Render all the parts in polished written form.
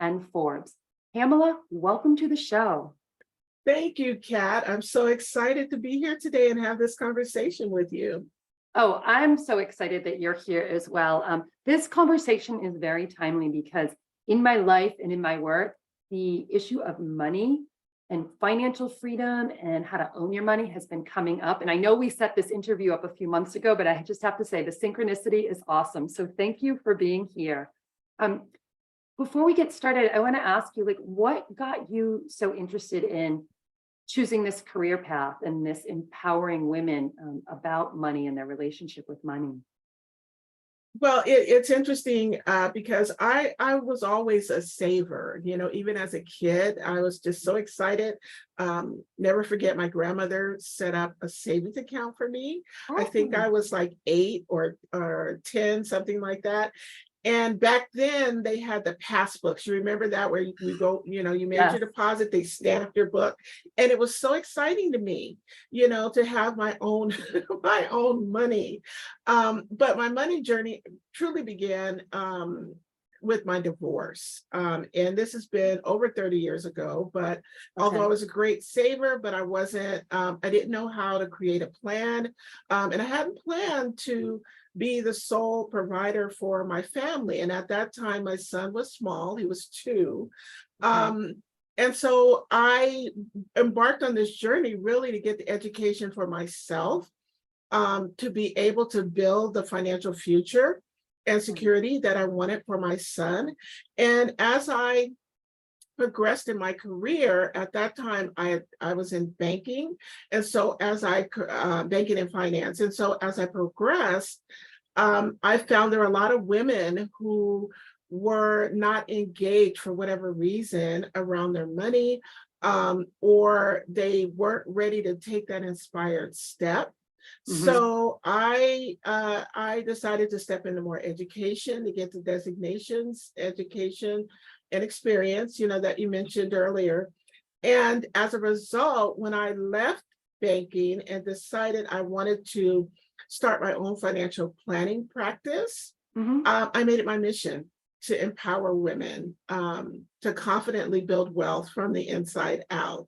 and Forbes. Pamela, welcome to the show. Thank you, Kat. I'm so excited to be here today and have this conversation with you. Oh, I'm so excited that you're here as well. This conversation is very timely because in my life and in my work, the issue of money and financial freedom and how to own your money has been coming up. And I know we set this interview up a few months ago, but I just have to say the synchronicity is awesome. So thank you for being here. Before we get started, I want to ask you, what got you so interested in choosing this career path and this empowering women about money and their relationship with money? Well, it's interesting because I was always a saver. Even as a kid, I was just so excited. Never forget, my grandmother set up a savings account for me. I think I was like 8 or 10, something like that. And back then they had the passbooks. You remember that, where you go, you made Yes. your deposit, they stamped your book. And it was so exciting to me, to have my own my own money. But my money journey truly began with my divorce. And this has been over 30 years ago. But although I was a great saver, but I didn't know how to create a plan. And I hadn't planned to be the sole provider for my family. And at that time, my son was small, he was 2. And so I embarked on this journey really to get the education for myself, to be able to build the financial future and security that I wanted for my son. And as I progressed in my career, at that time I was in banking, and so banking and finance, and so as I progressed, I found there were a lot of women who were not engaged for whatever reason around their money, or they weren't ready to take that inspired step. So I decided to step into more education, to get the designations, education, and experience, that you mentioned earlier. And as a result, when I left banking and decided I wanted to start my own financial planning practice, I made it my mission to empower women to confidently build wealth from the inside out.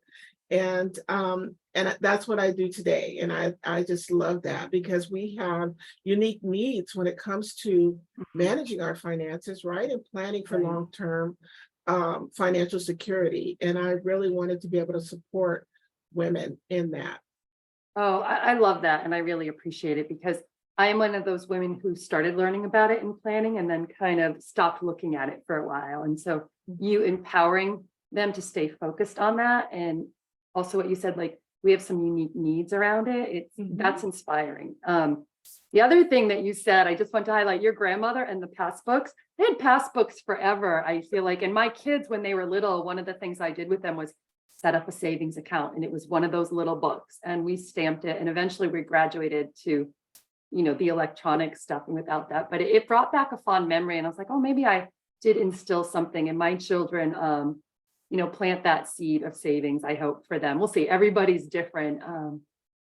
And that's what I do today. And I just love that, because we have unique needs when it comes to managing our finances, right? And planning for long-term financial security. And I really wanted to be able to support women in that. Oh, I love that. And I really appreciate it, because I am one of those women who started learning about it in planning and then kind of stopped looking at it for a while. And so you empowering them to stay focused on that. And also what you said, we have some unique needs around it. That's inspiring. The other thing that you said, I just want to highlight your grandmother and the passbooks. They had passbooks forever, I feel like. And my kids, when they were little, one of the things I did with them was set up a savings account. And it was one of those little books, and we stamped it. And eventually we graduated to, the electronic stuff and without that. But it brought back a fond memory. And I was like, oh, maybe I did instill something in my children, plant that seed of savings, I hope, for them. We'll see. Everybody's different.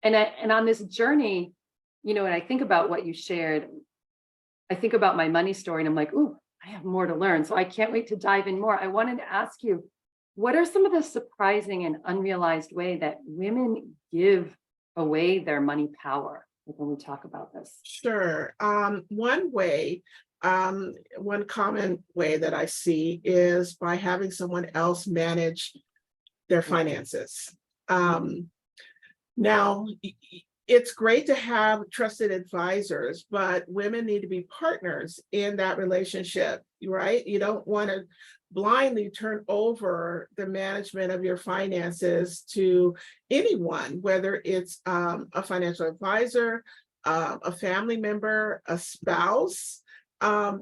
And on this journey, and I think about what you shared, I think about my money story and I'm like, ooh, I have more to learn. So I can't wait to dive in more. I wanted to ask you, what are some of the surprising and unrealized way that women give away their money power when we talk about this? Sure. One common way that I see is by having someone else manage their finances. Now, it's great to have trusted advisors, but women need to be partners in that relationship, right? You don't want to blindly turn over the management of your finances to anyone, whether it's a financial advisor, a family member, a spouse,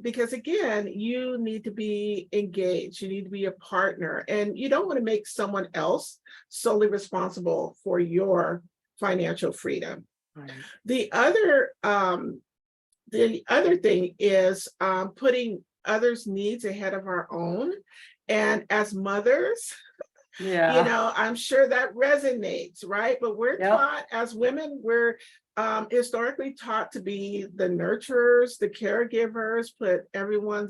because again, you need to be engaged, you need to be a partner, and you don't want to make someone else solely responsible for your financial freedom. Right. The other thing is putting others' needs ahead of our own. And as mothers, Yeah. I'm sure that resonates, right? But we're Yep. taught as women, we're historically taught to be the nurturers, the caregivers, put everyone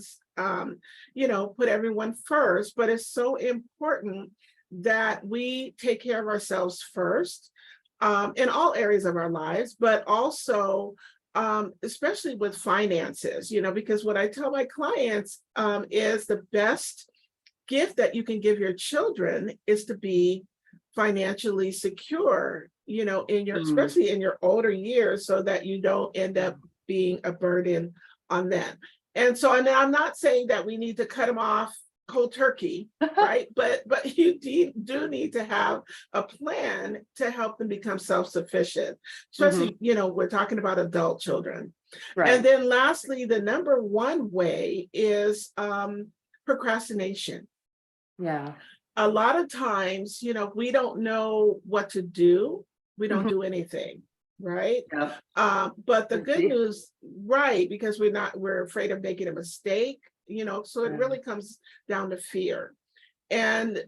first. But it's so important that we take care of ourselves first, in all areas of our lives, but also especially with finances, because what I tell my clients is the best gift that you can give your children is to be financially secure, Mm. especially in your older years, so that you don't end up being a burden on them. And so, and I'm not saying that we need to cut them off cold turkey, right? But you do need to have a plan to help them become self-sufficient, Mhm. especially, we're talking about adult children. And Right. then lastly, the number one way is procrastination. Yeah. A lot of times, we don't know what to do, we don't Mhm. do anything, right? Yep. But the good Guilty. news, right, because we're afraid of making a mistake, so it Yeah. really comes down to fear. And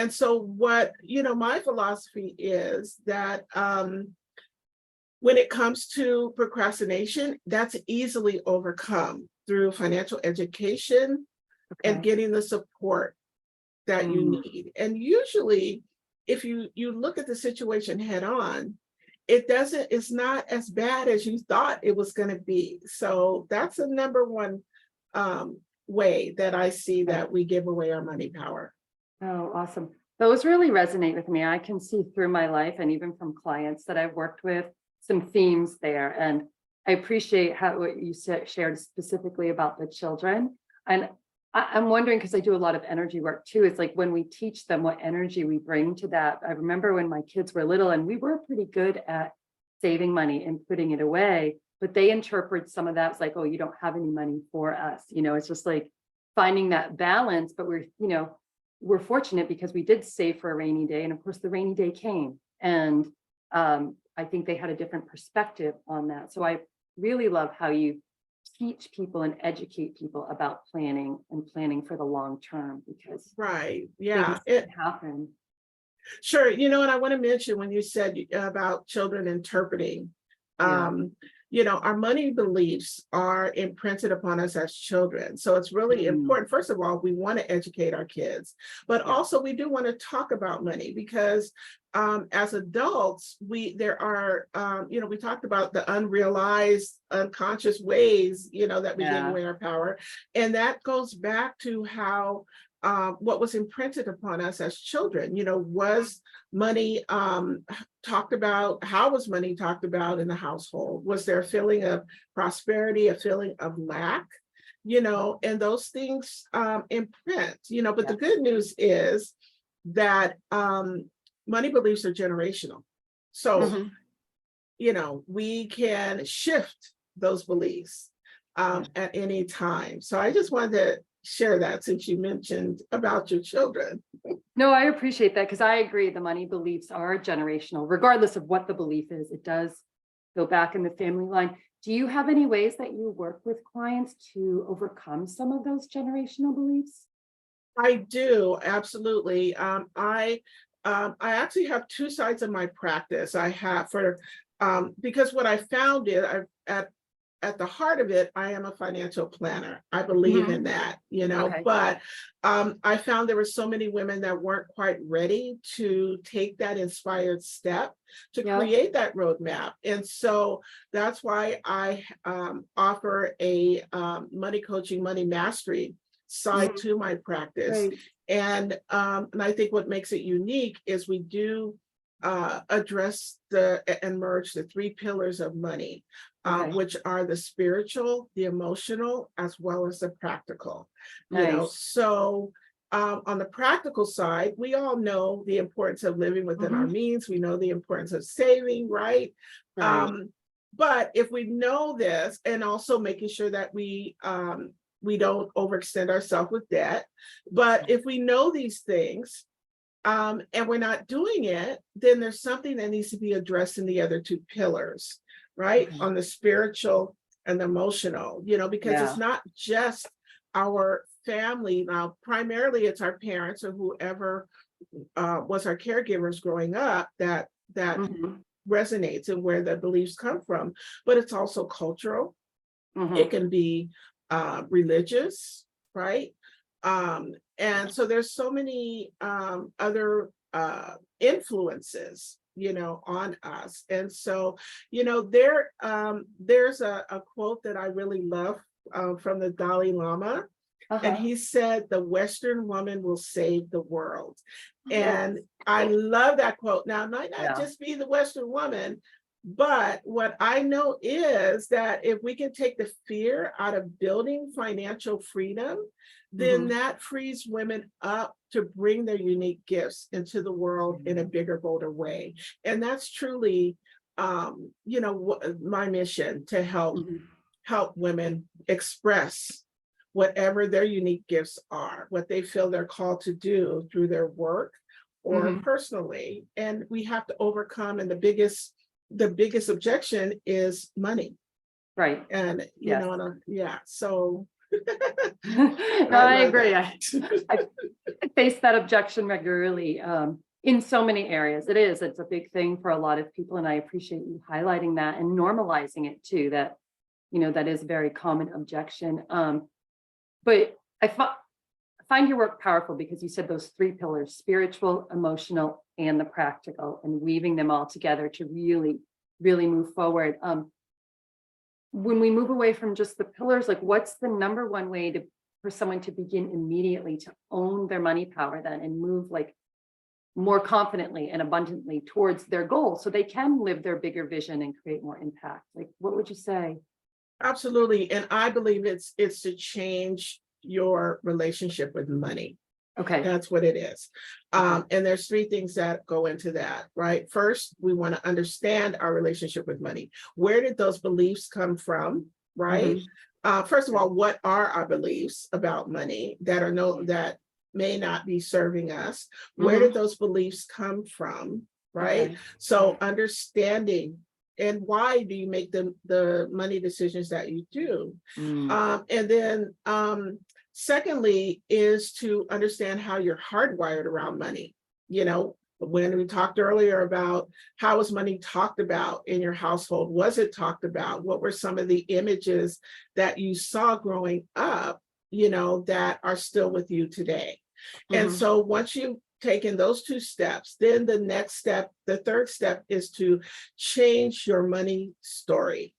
so what, my philosophy is that when it comes to procrastination, that's easily overcome through financial education and Okay. getting the support that you Mm. need. And usually, if you look at the situation head on, it's not as bad as you thought it was going to be. So that's the number one way that I see Okay. that we give away our money power. Oh, awesome. Those really resonate with me. I can see through my life and even from clients that I've worked with some themes there. And I appreciate what you shared specifically about the children. And I'm wondering, because I do a lot of energy work too, it's like when we teach them what energy we bring to that. I remember when my kids were little and we were pretty good at saving money and putting it away, but they interpret some of that as like, oh, you don't have any money for us. It's just like finding that balance, but we're fortunate because we did save for a rainy day. And of course, the rainy day came. And I think they had a different perspective on that. So I really love how you teach people and educate people about planning and planning for the long term, because Right. things Yeah. can happen. Sure. And I want to mention when you said about children interpreting, Yeah. um, our money beliefs are imprinted upon us as children. So it's really Mm, important. First of all, we want to educate our kids, but yeah. also we do want to talk about money because as adults, we talked about the unrealized, unconscious ways, that we give Yeah. away our power. And that goes back to how what was imprinted upon us as children. Was money talked about? How was money talked about in the household? Was there a feeling of prosperity, a feeling of lack? And those things imprint, but Yeah. the good news is that money beliefs are generational. So, Mhm. we can shift those beliefs Yeah. at any time. So I just wanted to share that since you mentioned about your children. No, I appreciate that because I agree the money beliefs are generational, regardless of what the belief is. It does go back in the family line. Do you have any ways that you work with clients to overcome some of those generational beliefs? I do, absolutely. I actually have two sides of my practice. I have because what I found is at the heart of it, I am a financial planner. I believe Mhm. in that, Okay. but I found there were so many women that weren't quite ready to take that inspired step to Yep. create that roadmap. And so that's why I offer a money coaching, money mastery side Mhm. to my practice. Great. And I think what makes it unique is we do address and merge the three pillars of money, Okay. which are the spiritual, the emotional, as well as the practical. Nice. So on the practical side, we all know the importance of living within our Mhm. means. We know the importance of saving, right? Right. Um, but if we know this, and also making sure that we don't overextend ourselves with debt, but if we know these things, and we're not doing it, then there's something that needs to be addressed in the other two pillars, right? Okay. On the spiritual and the emotional, because it's Yeah. not just our family, now primarily it's our parents or whoever was our caregivers growing up that Mhm. resonates and where the beliefs come from, but it's also cultural. It Mhm. can be religious, right? And so there's so many other influences, on us. And so, there's a quote that I really love from the Dalai Lama, and Uh-huh. he said, "The Western woman will save the world." Yes. And I love that quote. Now, it might not Yeah. just be the Western woman, but what I know is that if we can take the fear out of building financial freedom, then Mhm. that frees women up to bring their unique gifts into the world in a bigger, bolder way. And that's truly, my mission to Mhm. help women express whatever their unique gifts are, what they feel they're called to do through their work or Mhm. personally. And we have to overcome, and the biggest objection is money. Right. And Yes. yeah, so No, I I love agree. that. I face that objection regularly, in so many areas. It's a big thing for a lot of people, and I appreciate you highlighting that and normalizing it too, that, that is a very common objection. But find your work powerful because you said those three pillars: spiritual, emotional, and the practical, and weaving them all together to really, really move forward. When we move away from just the pillars, like what's the number one way for someone to begin immediately to own their money power then and move like more confidently and abundantly towards their goals so they can live their bigger vision and create more impact? Like, what would you say? Absolutely. And I believe it's to change your relationship with money. Okay. That's what it is. Okay. And there's three things that go into that, right? First, we want to understand our relationship with money. Where did those beliefs come from, right? Hmm. First of all, what are our beliefs about money that may not be serving us? Where Hmm. did those beliefs come from, right? Okay. So understanding, and why do you make the money decisions that you do? Mm. And then secondly is to understand how you're hardwired around money. When we talked earlier about how was money talked about in your household, was it talked about? What were some of the images that you saw growing up, that are still with you today? And Hmm. so once you've taken those two steps, then the next step, the third step is to change your money story,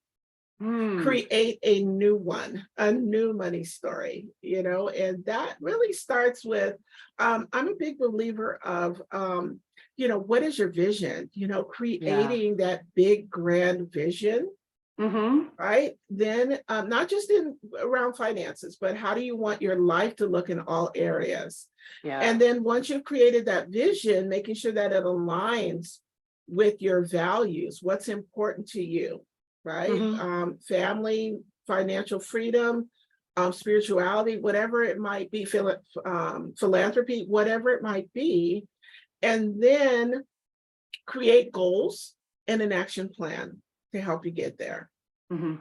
Mm. create a new one, a new money story, and that really starts with, I'm a big believer of, what is your vision? Yeah. Creating that big grand vision, Hmm. right? Then not just in around finances, but how do you want your life to look in all areas? Yeah. And then once you've created that vision, making sure that it aligns with your values, what's important to you, right? Hmm. Family, financial freedom, spirituality, whatever it might be, philanthropy, whatever it might be, and then create goals and an action plan to help you get there. Hmm.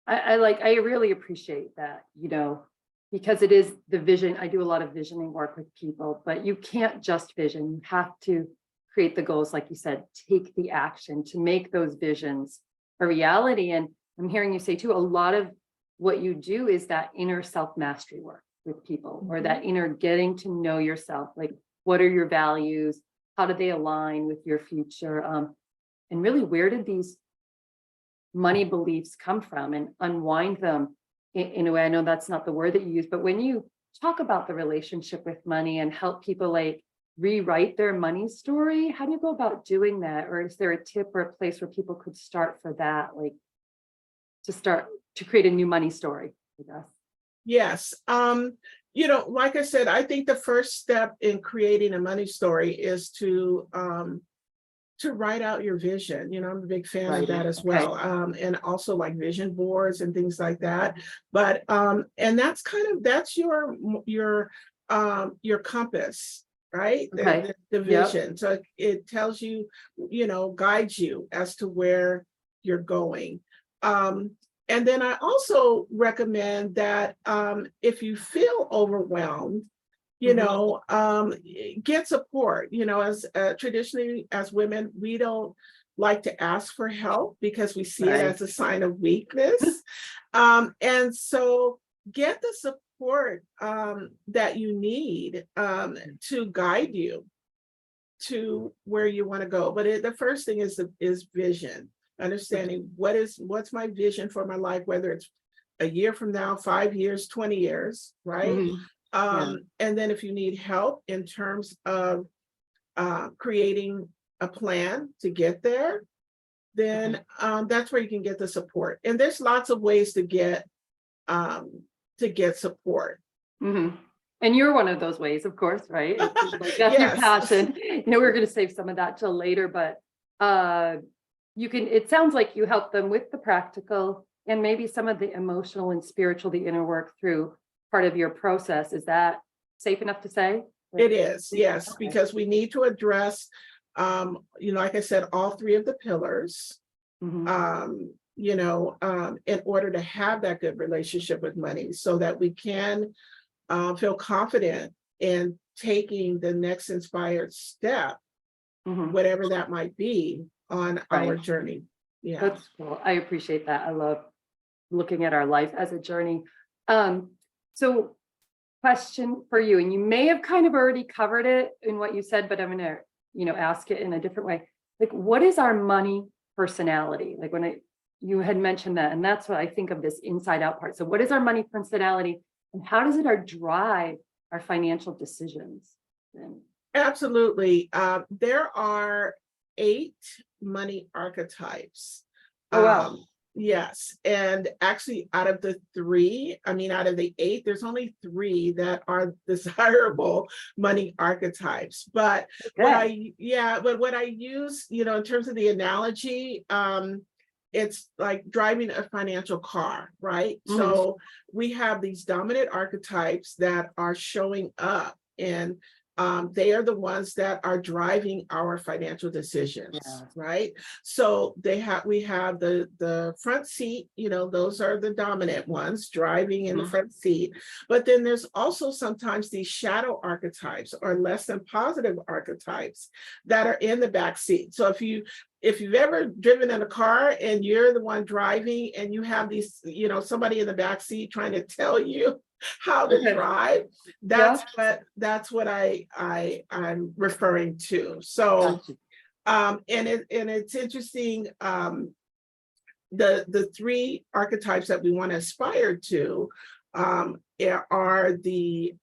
I really appreciate that, because it is the vision. I do a lot of visioning work with people, but you can't just vision. You have to create the goals, like you said, take the action to make those visions a reality. And I'm hearing you say too, a lot of what you do is that inner self mastery work with people, or Mhm. that inner getting to know yourself. Like, what are your values? How do they align with your future? And really, where did these money beliefs come from, and unwind them in a way? I know that's not the word that you use, but when you talk about the relationship with money and help people like rewrite their money story, how do you go about doing that? Or is there a tip or a place where people could start for that, like to start to create a new money story, I guess? Yes. Like I said, I think the first step in creating a money story is to write out your vision. I'm a big fan of that Writing. as Okay. well. And also like vision boards and things like that. But and that's your compass, right? Okay. The Yep. vision. So it tells you, guides you as to where you're going. Um, And then I also recommend that if you feel overwhelmed, get support. As traditionally as women, we don't like to ask for help because we see it as a sign of weakness. And so get the support that you need to guide you to where you want to go. But the first thing is vision, understanding what's my vision for my life, whether it's a year from now, 5 years, 20 years, right? And then if you need help in terms of creating a plan to get there, then that's where you can get the support. And there's lots of ways to get support. And you're one of those ways, of course, right? Like that's your passion. We're going to save some of that till later, but it sounds like you help them with the practical and maybe some of the emotional and spiritual, the inner work through part of your process. Is that safe enough to say? It is, yes, because we need to address, like I said, all three of the pillars, in order to have that good relationship with money so that we can feel confident in taking the next inspired step, whatever that might be on our journey. Yeah. That's cool. I appreciate that. I love looking at our life as a journey. So question for you, and you may have kind of already covered it in what you said, but I'm going to, ask it in a different way. Like, what is our money personality? Like you had mentioned that, and that's what I think of this inside out part. So what is our money personality and how does it drive our financial decisions? Absolutely. There are 8 money archetypes. Oh, wow. Yes. And actually out of the 8, there's only 3 that are desirable money archetypes. But what I use, in terms of the analogy, it's like driving a financial car, right? So we have these dominant archetypes that are showing up, and they are the ones that are driving our financial decisions, right? So we have the front seat, those are the dominant ones driving in the front seat. But then there's also sometimes these shadow archetypes or less than positive archetypes that are in the back seat. So if you've ever driven in a car and you're the one driving and you have these, somebody in the back seat trying to tell you how to drive, that's what I'm referring to. So and it's interesting, the 3 archetypes that we want to aspire to are the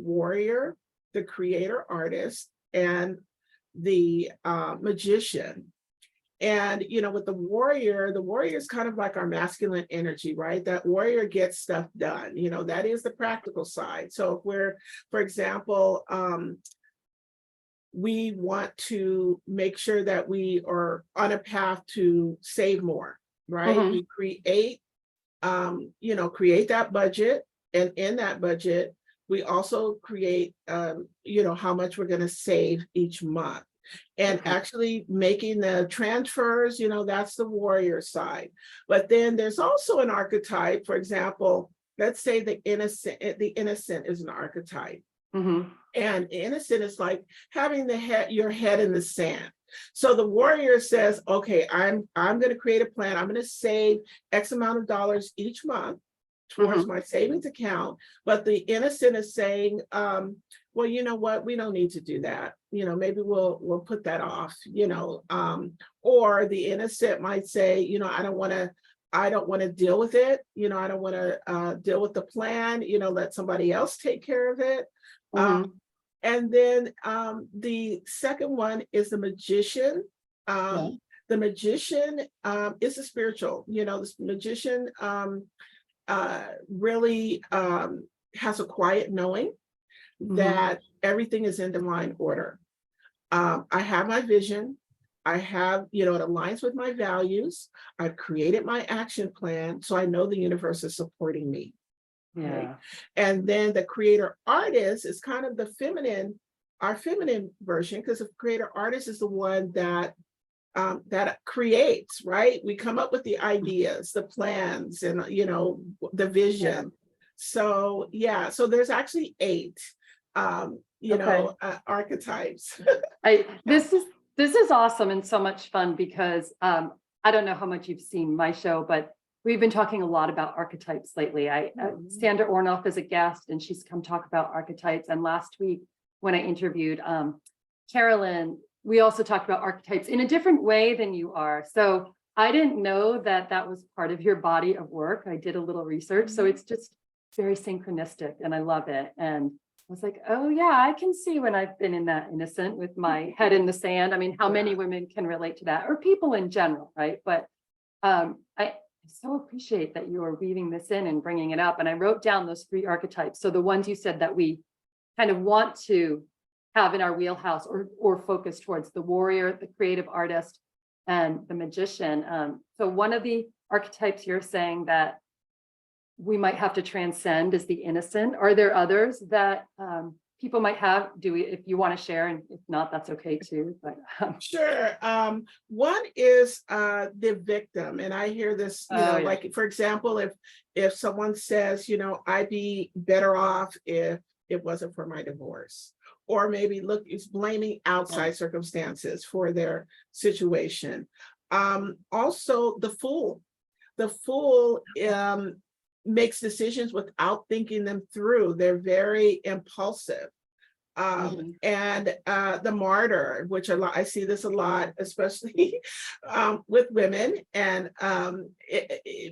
warrior, the creator artist, and the magician. And with the warrior is kind of like our masculine energy, right? That warrior gets stuff done. That is the practical side. So if we're, for example, we want to make sure that we are on a path to save more, right? We create that budget, and in that budget, we also create, how much we're going to save each month. And actually making the transfers, that's the warrior side. But then there's also an archetype, for example, let's say the innocent is an archetype. And innocent is like having your head in the sand. So the warrior says, okay, I'm going to create a plan. I'm going to save X amount of dollars each month towards my savings account. But the innocent is saying, well, you know what, we don't need to do that. Maybe we'll put that off, or the innocent might say, I don't want to deal with it. I don't want to deal with the plan, let somebody else take care of it. And then the second one is the magician. The magician is a spiritual, the magician really has a quiet knowing that everything is in divine order. I have my vision. I have, it aligns with my values. I've created my action plan, so I know the universe is supporting me. Right? And then the creator artist is kind of our feminine version, because the creator artist is the one that that creates, right? We come up with the ideas, the plans, and the vision. So yeah, so there's actually 8 Okay. archetypes. This is awesome and so much fun because I don't know how much you've seen my show, but we've been talking a lot about archetypes lately. Sandra Ornoff is a guest and she's come talk about archetypes. And last week when I interviewed Carolyn, we also talked about archetypes in a different way than you are. So I didn't know that that was part of your body of work. I did a little research. So it's just very synchronistic and I love it. And I was like, oh yeah, I can see when I've been in that innocent with my head in the sand. I mean, how many women can relate to that, or people in general, right? But I so appreciate that you are weaving this in and bringing it up. And I wrote down those 3 archetypes. So the ones you said that we kind of want to have in our wheelhouse or focus towards: the warrior, the creative artist, and the magician. So one of the archetypes you're saying that we might have to transcend is the innocent. Are there others that people might have? If you want to share, and if not, that's okay too. But Sure. One is the victim, and I hear this, like for example, if someone says, I'd be better off if it wasn't for my divorce, or maybe look, it's blaming outside circumstances for their situation. Also, the fool. The fool makes decisions without thinking them through. They're very impulsive. And the martyr, which I see this a lot, especially with women. And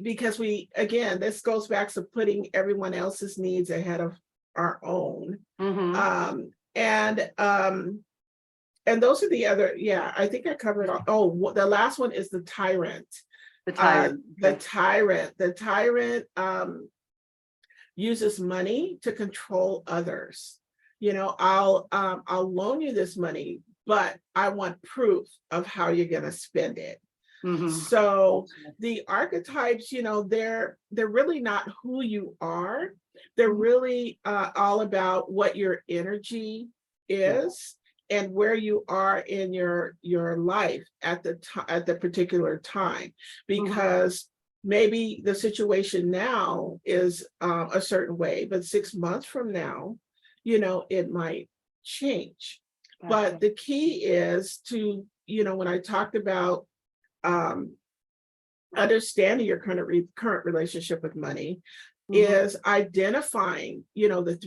because this goes back to putting everyone else's needs ahead of our own. And those are the other, I think I covered all. Oh, the last one is the tyrant. The tyrant uses money to control others. I'll loan you this money, but I want proof of how you're going to spend it. So the archetypes, they're really not who you are. They're really all about what your energy is and where you are in your life at the particular time, because maybe the situation now is a certain way, but 6 months from now, it might change. But the key is to, when I talked about understanding your current relationship with money, is identifying, the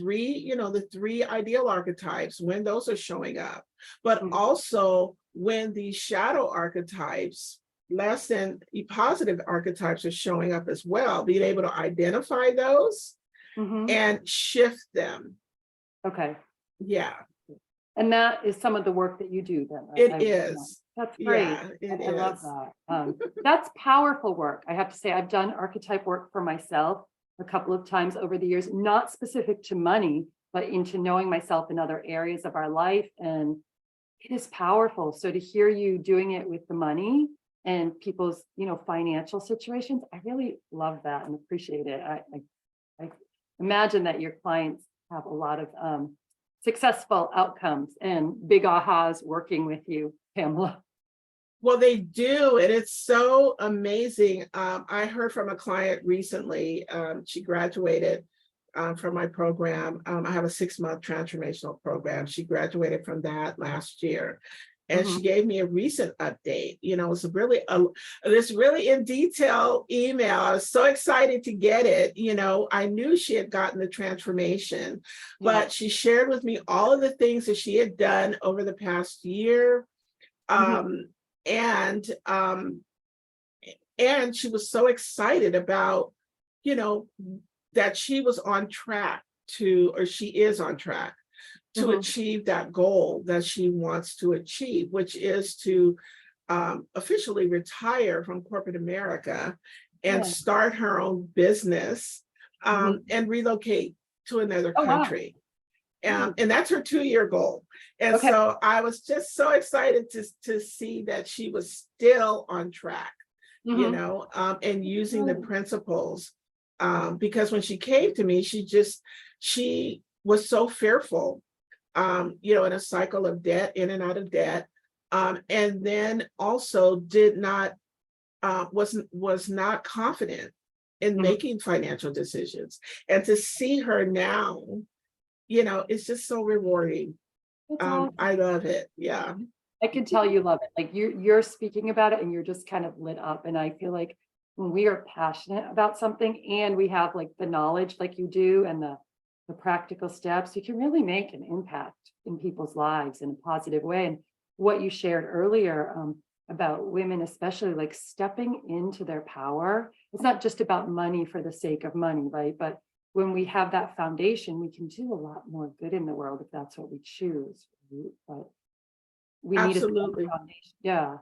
three ideal archetypes, when those are showing up, but also when these shadow archetypes, less than positive archetypes, are showing up as well, being able to identify those and shift them. Okay. Yeah. And that is some of the work that you do then. It is. That's great. Yeah, I love that. That's powerful work. I have to say, I've done archetype work for myself a couple of times over the years, not specific to money, but into knowing myself in other areas of our life. And it is powerful. So to hear you doing it with the money and people's, financial situations, I really love that and appreciate it. I imagine that your clients have a lot of successful outcomes and big ahas working with you, Pamela. Well, they do, and it's so amazing. I heard from a client recently. She graduated from my program. I have a 6-month transformational program. She graduated from that last year, and she gave me a recent update. It was this really in detail email. I was so excited to get it. I knew she had gotten the transformation, but she shared with me all of the things that she had done over the past year. And she was so excited about, that she was on track or she is on track to achieve that goal that she wants to achieve, which is to officially retire from corporate America and start her own business and relocate to another country. Wow. And that's her 2-year goal. And so I was just so excited to see that she was still on track, and using the principles. Because when she came to me, she was so fearful, in a cycle of debt, in and out of debt. And then also did not was not confident in Mhm. making financial decisions. And to see her now, you know, it's just so rewarding. That's awesome. I love it. Yeah. I can tell you love it. Like you're speaking about it and you're just kind of lit up. And I feel like when we are passionate about something and we have like the knowledge like you do and the practical steps, you can really make an impact in people's lives in a positive way. And what you shared earlier about women, especially like stepping into their power, it's not just about money for the sake of money, right? But when we have that foundation, we can do a lot more good in the world if that's what we choose. Right? But we need a strong Absolutely. foundation. Yeah.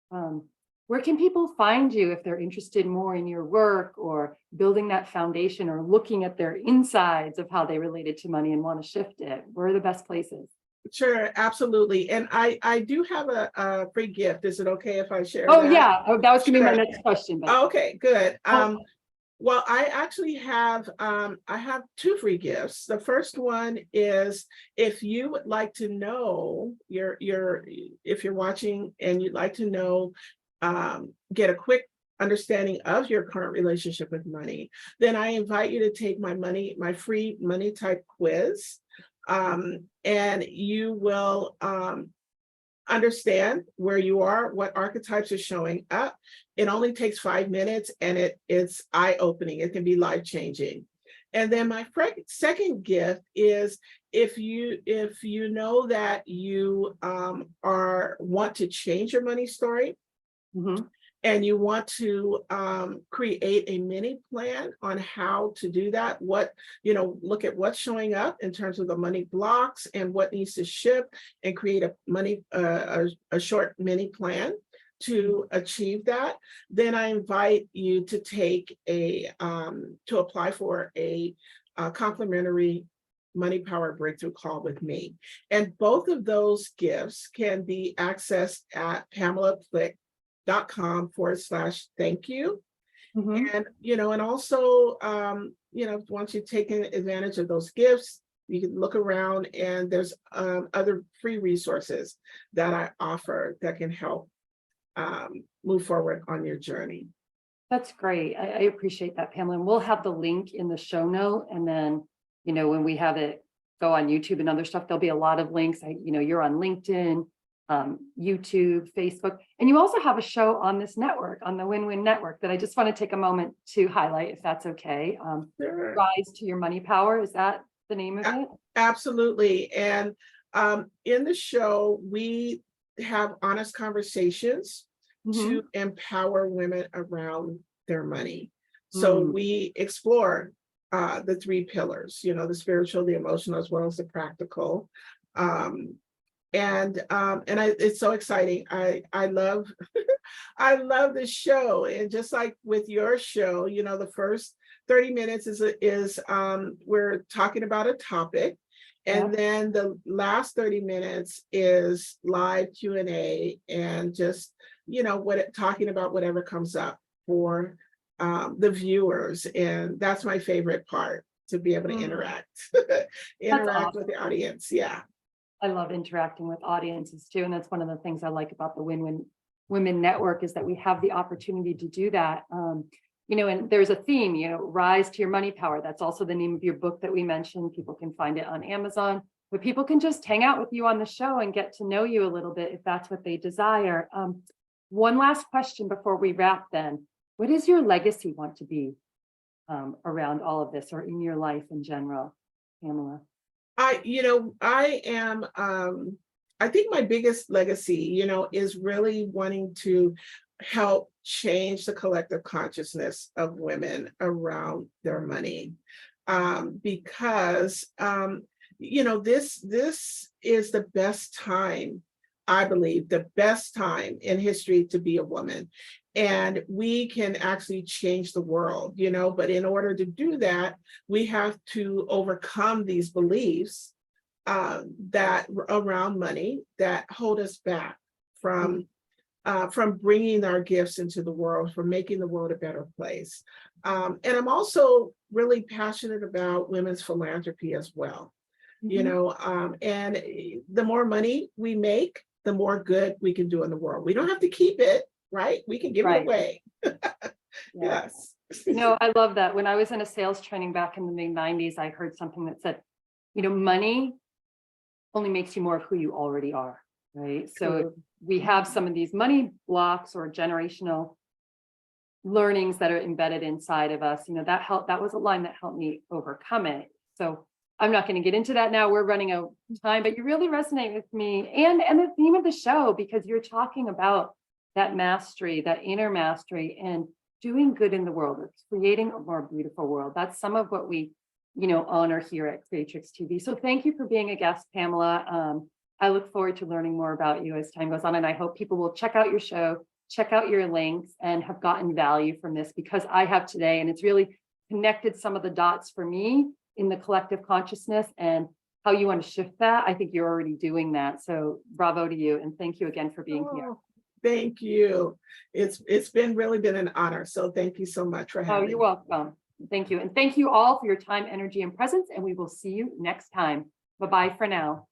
Um, where can people find you if they're interested more in your work or building that foundation or looking at their insides of how they related to money and want to shift it? Where are the best places? Sure, absolutely. And I do have a free gift. Is it okay if I share Oh, that? yeah. Oh, that was going to be my Sure. next question, but Okay, good. oh, Well, I actually have I have two free gifts. The first one is if you would like to know if you're watching and you'd like to know get a quick understanding of your current relationship with money, then I invite you to take my free money type quiz. And you will understand where you are, what archetypes are showing up. It only takes 5 minutes and it's eye-opening. It can be life-changing. And then my second gift is if you know that you want to change your money story, mhm. and you want to create a mini plan on how to do that, look at what's showing up in terms of the money blocks and what needs to shift, and create a short mini plan to achieve that, then I invite you to to apply for a complimentary money power breakthrough call with me. And both of those gifts can be accessed at PamelaPlick.com/thank you. Mhm. And, and also, once you've taken advantage of those gifts, you can look around and there's other free resources that I offer that can help move forward on your journey. That's great. I appreciate that, Pamela. And we'll have the link in the show note. And then, when we have it go on YouTube and other stuff, there'll be a lot of links. You're on LinkedIn, YouTube, Facebook, and you also have a show on this network, on the Win-Win Network, that I just want to take a moment to highlight, if that's okay. Sure. Rise to Your Money Power. Is that the name of A- it? Absolutely. And in the show, we have honest conversations to Mhm. empower women around their money. So Mm. we explore the three pillars, the spiritual, the emotional, as well as the practical. Um, it's so exciting. I love I love this show. And just like with your show, the first 30 minutes is we're talking about a topic. And Yep. then the last 30 minutes is live Q&A and just, talking about whatever comes up for the viewers. And that's my favorite part, to be able to Mm. That's interact with awesome. the audience. Yeah. I love interacting with audiences too. And that's one of the things I like about the Win-Win Women Network, is that we have the opportunity to do that. And there's a theme, Rise to Your Money Power. That's also the name of your book that we mentioned. People can find it on Amazon, but people can just hang out with you on the show and get to know you a little bit if that's what they desire. One last question before we wrap then. What does your legacy want to be around all of this, or in your life in general, Pamela? I am, I think my biggest legacy, is really wanting to help change the collective consciousness of women around their money. Because, this is the best time, I believe, the best time in history to be a woman. And we can actually change the world, but in order to do that, we have to overcome these beliefs that around money that hold us back from bringing our gifts into the world, from making the world a better place. And I'm also really passionate about women's philanthropy as well. Mhm. And the more money we make, the more good we can do in the world. We don't have to keep it, right? We can give it Right. away. Yeah. Yes. No, I love that. When I was in a sales training back in the mid-90s, I heard something that said, money only makes you more of who you already are, right? So if True. we have some of these money blocks or generational learnings that are embedded inside of us, that was a line that helped me overcome it. So I'm not going to get into that now. We're running out of time, but you really resonate with me and the theme of the show, because you're talking about that mastery, that inner mastery, and doing good in the world, or creating a more beautiful world. That's some of what we, honor here at Creatrix TV. So thank you for being a guest, Pamela. I look forward to learning more about you as time goes on, and I hope people will check out your show, check out your links, and have gotten value from this, because I have today, and it's really connected some of the dots for me in the collective consciousness and how you want to shift that. I think you're already doing that. So bravo to you. And thank you again for being here. Thank you. It's really been an honor. So thank you so much for having me. You're welcome. Thank you. And thank you all for your time, energy, and presence. And we will see you next time. Bye-bye for now.